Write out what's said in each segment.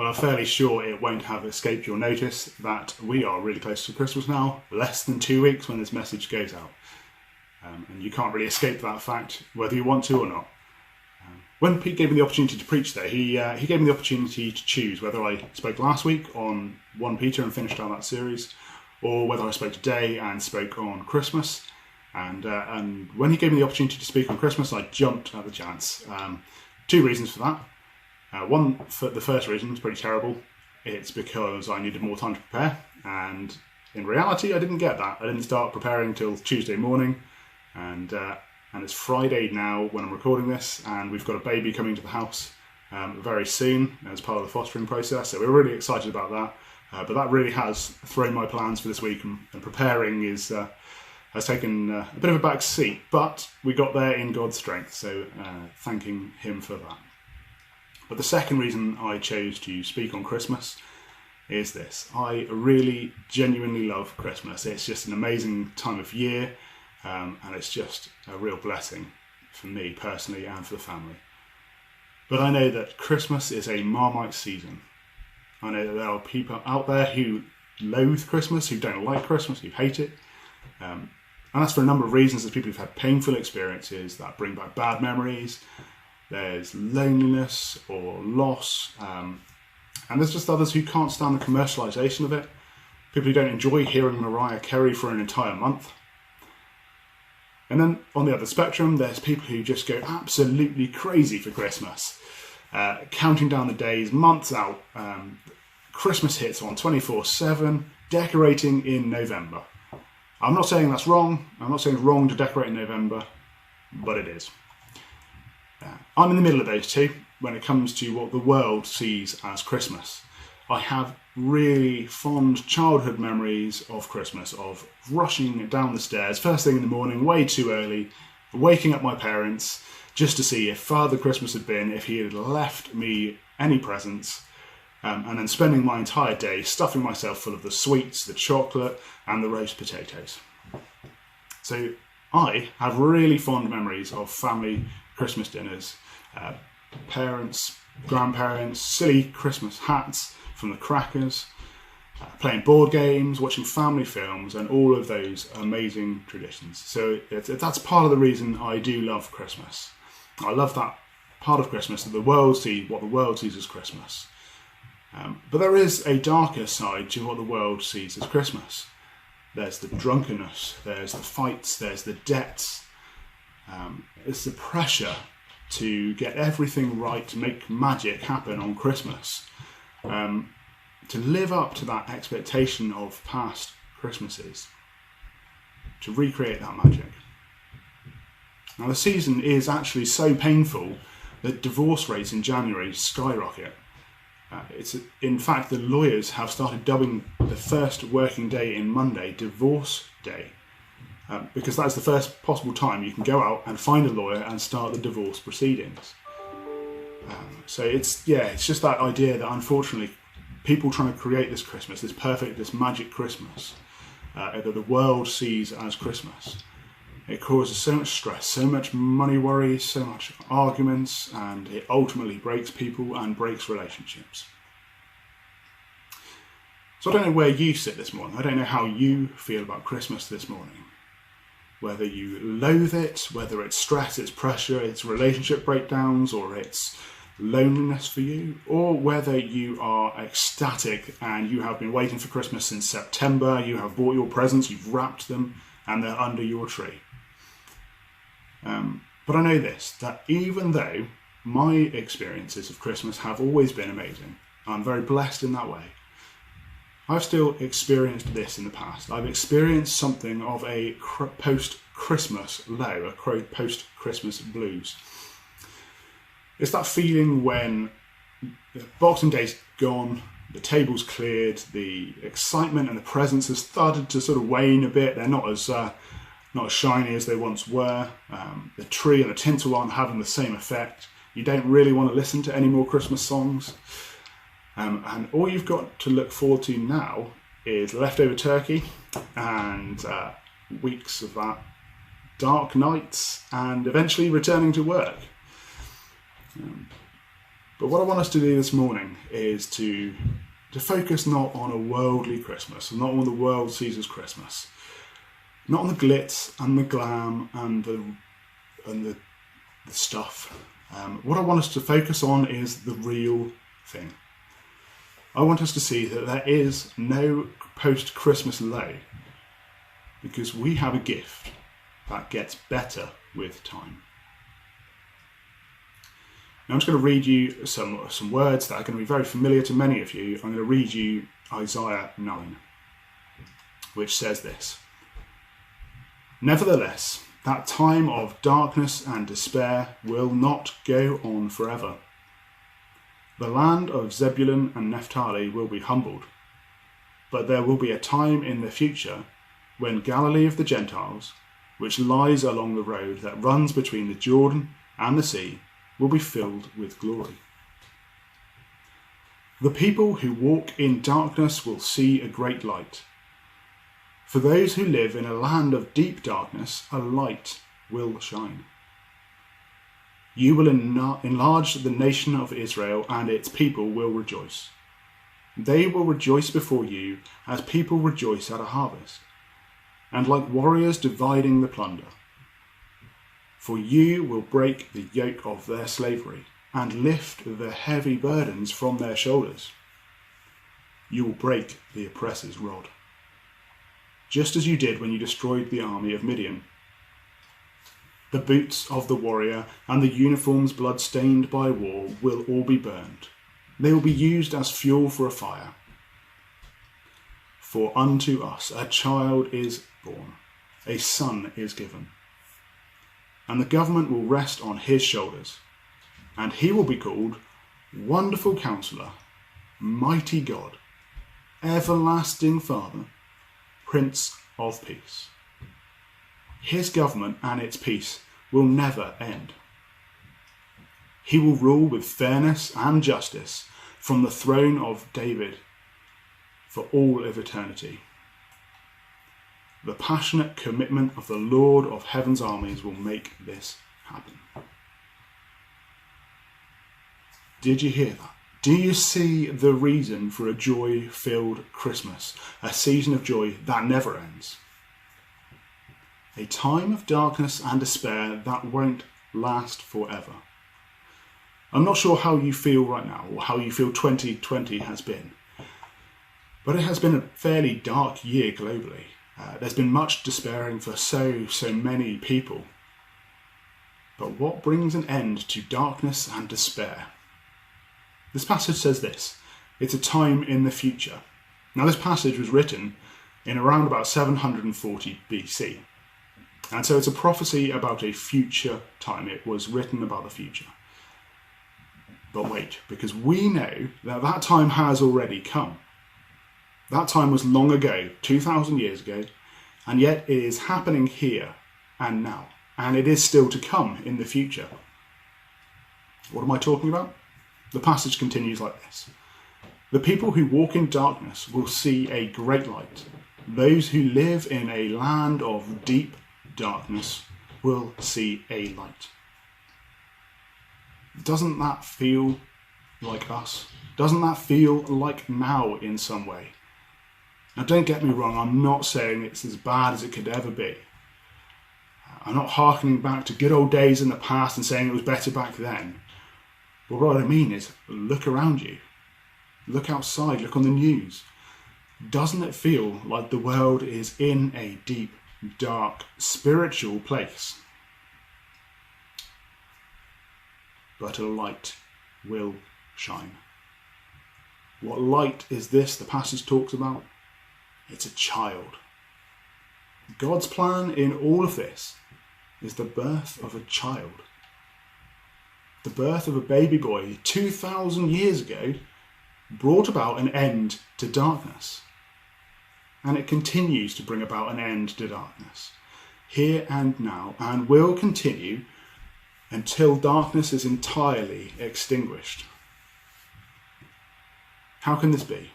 Well, I'm fairly sure it won't have escaped your notice that we are really close to Christmas now, less than 2 weeks when this message goes out. And you can't really escape that fact, whether you want to or not. When Pete gave me the opportunity to preach there, he gave me the opportunity to choose whether I spoke last week on 1 Peter and finished out that series, or whether I spoke today and spoke on Christmas. And when he gave me the opportunity to speak on Christmas, I jumped at the chance. 2 reasons for that. One, for the first reason, is pretty terrible. It's because I needed more time to prepare, and in reality, I didn't get that. I didn't start preparing till Tuesday morning, and it's Friday now when I'm recording this, and we've got a baby coming to the house very soon as part of the fostering process. So we're really excited about that. But that really has thrown my plans for this week, and preparing has taken a bit of a back seat. But we got there in God's strength, so thanking Him for that. But the second reason I chose to speak on Christmas is this. I really genuinely love Christmas. It's just an amazing time of year, and it's just a real blessing for me personally and for the family. But I know that Christmas is a Marmite season. I know that there are people out there who loathe Christmas, who don't like Christmas, who hate it. And that's for a number of reasons. There's people who've had painful experiences that bring back bad memories. There's loneliness or loss. And there's just others who can't stand the commercialisation of it. People who don't enjoy hearing Mariah Carey for an entire month. And then on the other spectrum, there's people who just go absolutely crazy for Christmas. Counting down the days, months out. Christmas hits on 24/7, decorating in November. I'm not saying that's wrong. I'm not saying it's wrong to decorate in November, but it is. I'm in the middle of those two when it comes to what the world sees as Christmas. I have really fond childhood memories of Christmas, of rushing down the stairs first thing in the morning, way too early, waking up my parents just to see if Father Christmas had been, if he had left me any presents, and then spending my entire day stuffing myself full of the sweets, the chocolate, and the roast potatoes. So I have really fond memories of family Christmas dinners, parents, grandparents, silly Christmas hats from the crackers, playing board games, watching family films, and all of those amazing traditions. So that's part of the reason I do love Christmas. I love that part of Christmas that what the world sees as Christmas. But there is a darker side to what the world sees as Christmas. There's the drunkenness, there's the fights, there's the debts. It's the pressure to get everything right, to make magic happen on Christmas. To live up to that expectation of past Christmases. To recreate that magic. Now the season is actually so painful that divorce rates in January skyrocket. In fact, the lawyers have started dubbing the first working day in Monday Divorce Day. Because that's the first possible time you can go out and find a lawyer and start the divorce proceedings. So it's just that idea that unfortunately people trying to create this Christmas, this magic Christmas, that the world sees as Christmas. It causes so much stress, so much money worries, so much arguments, and it ultimately breaks people and breaks relationships. So I don't know where you sit this morning. I don't know how you feel about Christmas this morning. Whether you loathe it, whether it's stress, it's pressure, it's relationship breakdowns, or it's loneliness for you, or whether you are ecstatic and you have been waiting for Christmas since September, you have bought your presents, you've wrapped them, and they're under your tree. But I know this, that even though my experiences of Christmas have always been amazing, I'm very blessed in that way, I've still experienced this in the past. I've experienced something of a post-Christmas low, a post-Christmas blues. It's that feeling when the Boxing Day's gone, the table's cleared, the excitement and the presents have started to sort of wane a bit. They're not as shiny as they once were. The tree and the tinsel aren't having the same effect. You don't really want to listen to any more Christmas songs. And all you've got to look forward to now is leftover turkey and weeks of that, dark nights, and eventually returning to work. But what I want us to do this morning is to focus not on a worldly Christmas, not on what the world sees as Christmas, not on the glitz and the glam and the stuff. What I want us to focus on is the real thing. I want us to see that there is no post-Christmas low, because we have a gift that gets better with time. Now I'm just going to read you some words that are going to be very familiar to many of you. I'm going to read you Isaiah 9, which says this: "Nevertheless, that time of darkness and despair will not go on forever. The land of Zebulun and Naphtali will be humbled, but there will be a time in the future when Galilee of the Gentiles, which lies along the road that runs between the Jordan and the sea, will be filled with glory. The people who walk in darkness will see a great light. For those who live in a land of deep darkness, a light will shine. You will enlarge the nation of Israel, and its people will rejoice. They will rejoice before you as people rejoice at a harvest, and like warriors dividing the plunder. For you will break the yoke of their slavery and lift the heavy burdens from their shoulders. You will break the oppressor's rod, just as you did when you destroyed the army of Midian. The boots of the warrior and the uniforms blood-stained by war will all be burned. They will be used as fuel for a fire. For unto us a child is born, a son is given, and the government will rest on his shoulders, and he will be called Wonderful Counselor, Mighty God, Everlasting Father, Prince of Peace. His government and its peace will never end. He will rule with fairness and justice from the throne of David for all of eternity. The passionate commitment of the Lord of Heaven's armies will make this happen." Did you hear that? Do you see the reason for a joy-filled Christmas, a season of joy that never ends? A time of darkness and despair that won't last forever. I'm not sure how you feel right now, or how you feel 2020 has been, but it has been a fairly dark year globally. There's been much despairing for so many people. But what brings an end to darkness and despair? This passage says this: it's a time in the future. Now, this passage was written in around about 740 BC. And so it's a prophecy about a future time. It was written about the future. But wait, because we know that that time has already come. That time was long ago, 2,000 years ago, and yet it is happening here and now. And it is still to come in the future. What am I talking about? The passage continues like this: "The people who walk in darkness will see a great light. Those who live in a land of deep darkness will see a light." Doesn't that feel like us? Doesn't that feel like now in some way? Now, don't get me wrong, I'm not saying it's as bad as it could ever be. I'm not harkening back to good old days in the past and saying it was better back then. But what I mean is, look around you. Look outside, look on the news. Doesn't it feel like the world is in a deep, dark, spiritual place? But a light will shine. What light is this the passage talks about? It's a child. God's plan in all of this is the birth of a child. The birth of a baby boy 2,000 years ago brought about an end to darkness. And it continues to bring about an end to darkness, here and now, and will continue until darkness is entirely extinguished. How can this be?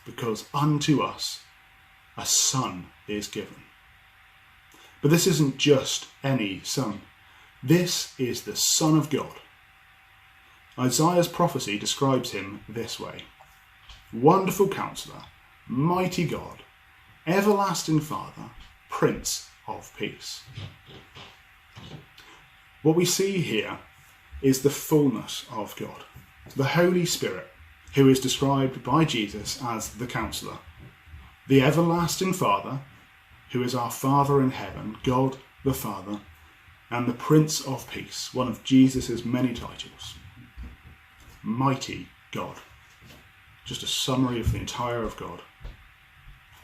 Because unto us a son is given. But this isn't just any son. This is the Son of God, Isaiah's prophecy describes him this way: Wonderful Counselor, Mighty God, Everlasting Father, Prince of Peace. What we see here is the fullness of God, the Holy Spirit, who is described by Jesus as the Counselor, the Everlasting Father, who is our Father in heaven, God the Father, and the Prince of Peace, one of Jesus' many titles. Mighty God. Just a summary of the entire of God.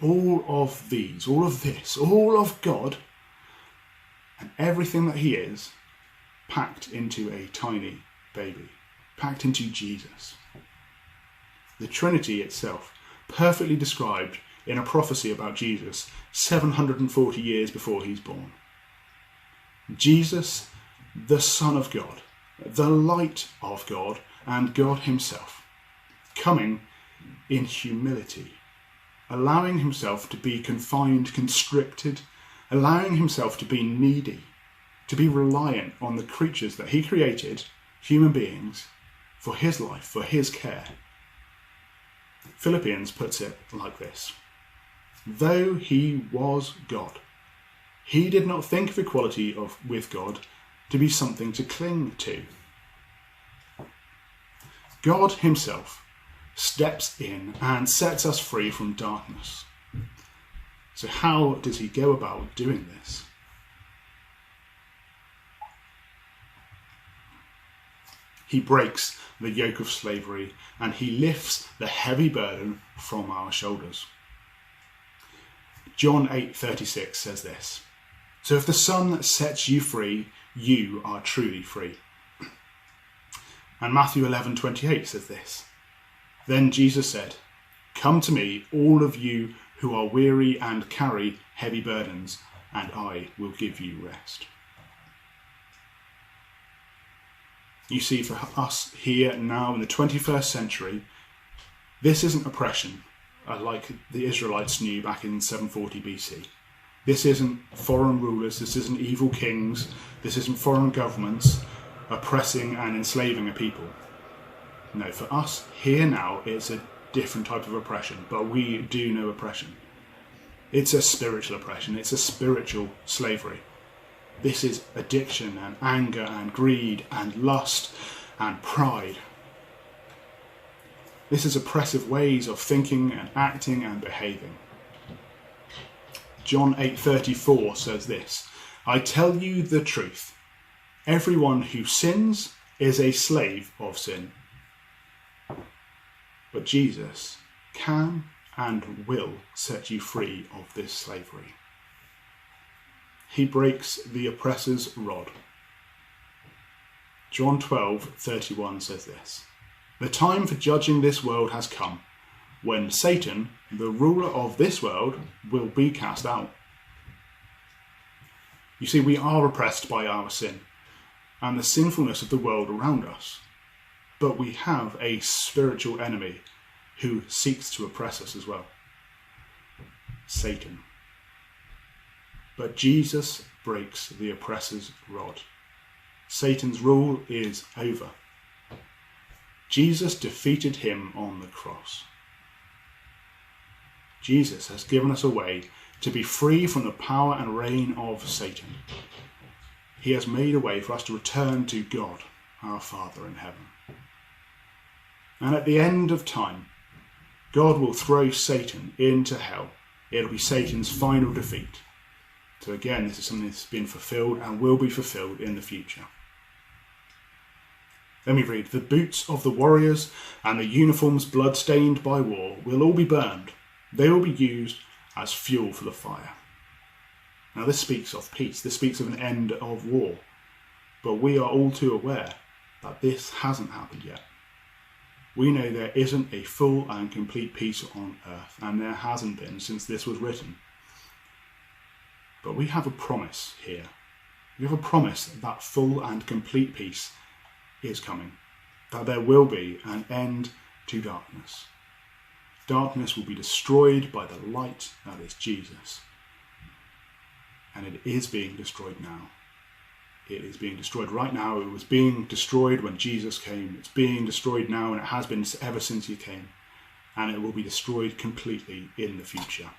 All of these, all of this, all of God, and everything that he is, packed into a tiny baby, packed into Jesus. The Trinity itself, perfectly described in a prophecy about Jesus 740 years before he's born. Jesus, the Son of God, the light of God, and God himself, coming in humility, allowing himself to be confined, constricted, allowing himself to be needy, to be reliant on the creatures that he created, human beings, for his life, for his care. Philippians puts it like this: though he was God, he did not think of equality with God to be something to cling to. God himself steps in and sets us free from darkness. So how does he go about doing this? He breaks the yoke of slavery and he lifts the heavy burden from our shoulders. John 8:36 says this: so if the Son sets you free, you are truly free. And Matthew 11:28 says this: then Jesus said, come to me, all of you who are weary and carry heavy burdens, and I will give you rest. You see, for us here now in the 21st century, this isn't oppression like the Israelites knew back in 740 BC. This isn't foreign rulers, this isn't evil kings, this isn't foreign governments oppressing and enslaving a people. No, for us here now, it's a different type of oppression, but we do know oppression. It's a spiritual oppression, it's a spiritual slavery. This is addiction and anger and greed and lust and pride. This is oppressive ways of thinking and acting and behaving. John 8:34 says this: I tell you the truth, everyone who sins is a slave of sin. But Jesus can and will set you free of this slavery. He breaks the oppressor's rod. John 12:31 says this: the time for judging this world has come, when Satan, the ruler of this world, will be cast out. You see, we are oppressed by our sin and the sinfulness of the world around us, but we have a spiritual enemy who seeks to oppress us as well: Satan. But Jesus breaks the oppressor's rod. Satan's rule is over. Jesus defeated him on the cross. Jesus has given us a way to be free from the power and reign of Satan. He has made a way for us to return to God, our Father in heaven. And at the end of time, God will throw Satan into hell. It'll be Satan's final defeat. So again, this is something that's been fulfilled and will be fulfilled in the future. Let me read. The boots of the warriors and the uniforms blood-stained by war will all be burned. They will be used as fuel for the fire. Now this speaks of peace. This speaks of an end of war. But we are all too aware that this hasn't happened yet. We know there isn't a full and complete peace on earth, and there hasn't been since this was written. But we have a promise here. We have a promise that full and complete peace is coming, that there will be an end to darkness. Darkness will be destroyed by the light that is Jesus. And it is being destroyed now. It is being destroyed right now. It was being destroyed when Jesus came. It's being destroyed now, and it has been ever since he came. And it will be destroyed completely in the future.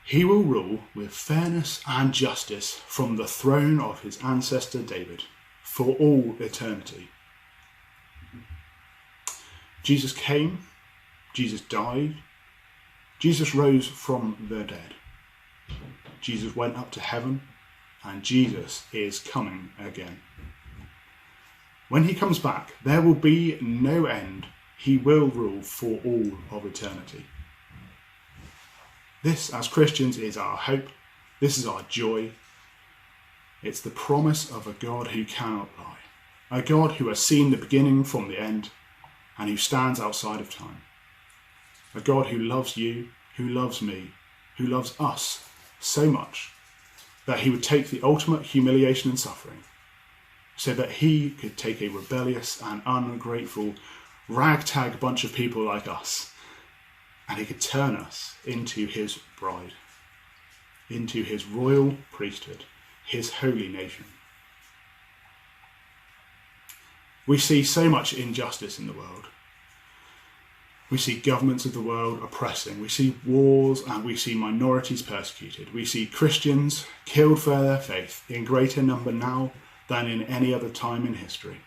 He will rule with fairness and justice from the throne of his ancestor David for all eternity. Jesus came, Jesus died, Jesus rose from the dead, Jesus went up to heaven, and Jesus is coming again. When he comes back, there will be no end. He will rule for all of eternity. This, as Christians, is our hope. This is our joy. It's the promise of a God who cannot lie. A God who has seen the beginning from the end and who stands outside of time. A God who loves you, who loves me, who loves us so much that he would take the ultimate humiliation and suffering so that he could take a rebellious and ungrateful ragtag bunch of people like us, and he could turn us into his bride, into his royal priesthood, his holy nation. We see so much injustice in the world. We see governments of the world oppressing. We see wars, and we see minorities persecuted. We see Christians killed for their faith in greater number now than in any other time in history.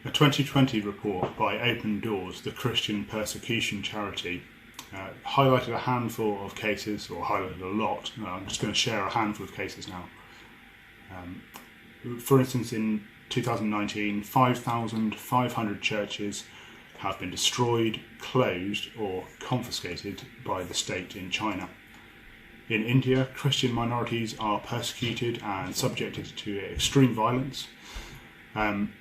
A 2020 report by Open Doors, the Christian persecution charity, highlighted a handful of cases, or highlighted a lot. I'm just going to share a handful of cases now. For instance, in 2019, 5,500 churches have been destroyed, closed, or confiscated by the state in China. In India, Christian minorities are persecuted and subjected to extreme violence, and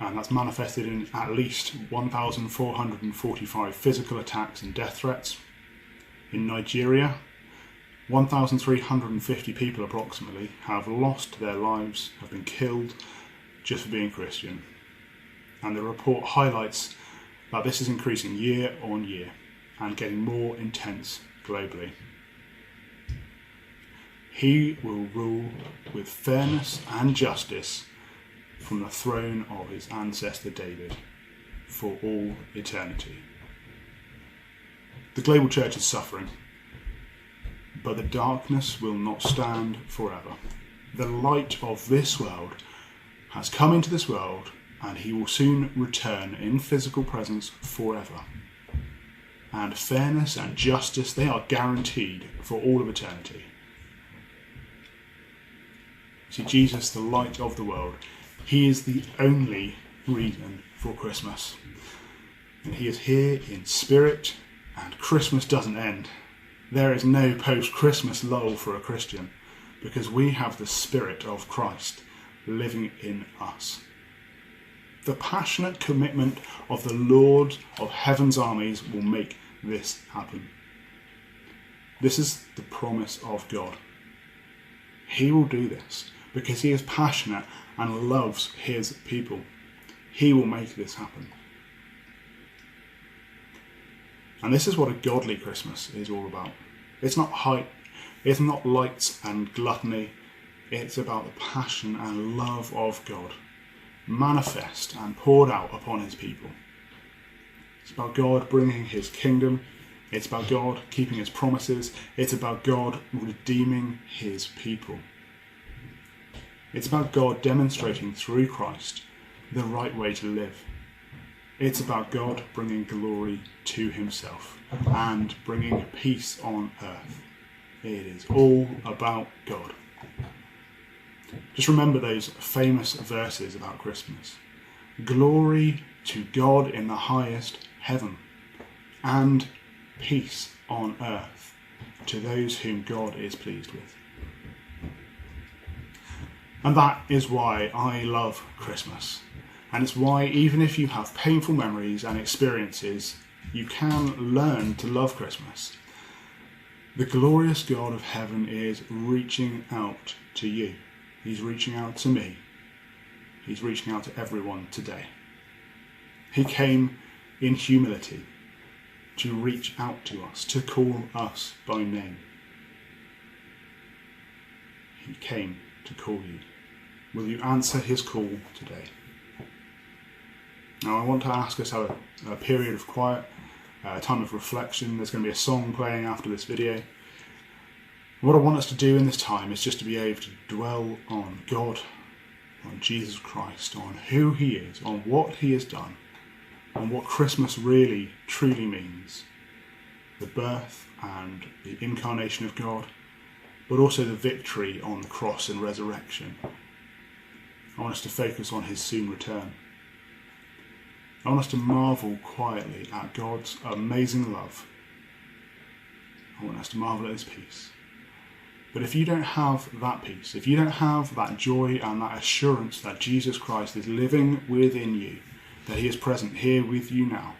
that's manifested in at least 1,445 physical attacks and death threats. In Nigeria, 1,350 people approximately have lost their lives, have been killed just for being Christian. And the report highlights that this is increasing year on year and getting more intense globally. He will rule with fairness and justice from the throne of his ancestor David for all eternity. The global church is suffering, but the darkness will not stand forever. The light of this world has come into this world, and he will soon return in physical presence forever. And fairness and justice, they are guaranteed for all of eternity. See, Jesus, the light of the world, he is the only reason for Christmas. And he is here in spirit, and Christmas doesn't end. There is no post-Christmas lull for a Christian, because we have the Spirit of Christ living in us. The passionate commitment of the Lord of Heaven's armies will make this happen. This is the promise of God. He will do this because he is passionate and loves his people. He will make this happen. And this is what a godly Christmas is all about. It's not hype, it's not lights and gluttony. It's about the passion and love of God, manifest and poured out upon his people. It's about God bringing his kingdom. It's about God keeping his promises. It's about God redeeming his people. It's about God demonstrating through Christ the right way to live. It's about God bringing glory to himself and bringing peace on earth. It is all about God. Just remember those famous verses about Christmas. Glory to God in the highest heaven, and peace on earth to those whom God is pleased with. And that is why I love Christmas. And it's why, even if you have painful memories and experiences, you can learn to love Christmas. The glorious God of heaven is reaching out to you. He's reaching out to me. He's reaching out to everyone today. He came in humility to reach out to us, to call us by name. He came to call you. Will you answer his call today? Now I want to ask us to have a period of quiet, a time of reflection. There's going to be a song playing after this video. What I want us to do in this time is just to be able to dwell on God, on Jesus Christ, on who he is, on what he has done, on what Christmas really, truly means. The birth and the incarnation of God, but also the victory on the cross and resurrection. I want us to focus on his soon return. I want us to marvel quietly at God's amazing love. I want us to marvel at his peace. But if you don't have that peace, if you don't have that joy and that assurance that Jesus Christ is living within you, that he is present here with you now,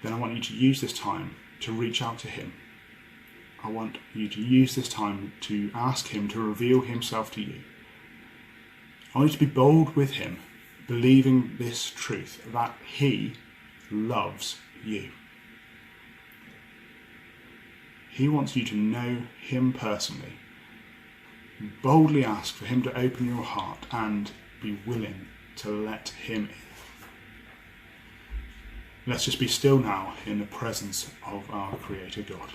then I want you to use this time to reach out to him. I want you to use this time to ask him to reveal himself to you. I want you to be bold with him, believing this truth, that he loves you. He wants you to know him personally. Boldly ask for him to open your heart and be willing to let him in. Let's just be still now in the presence of our Creator God.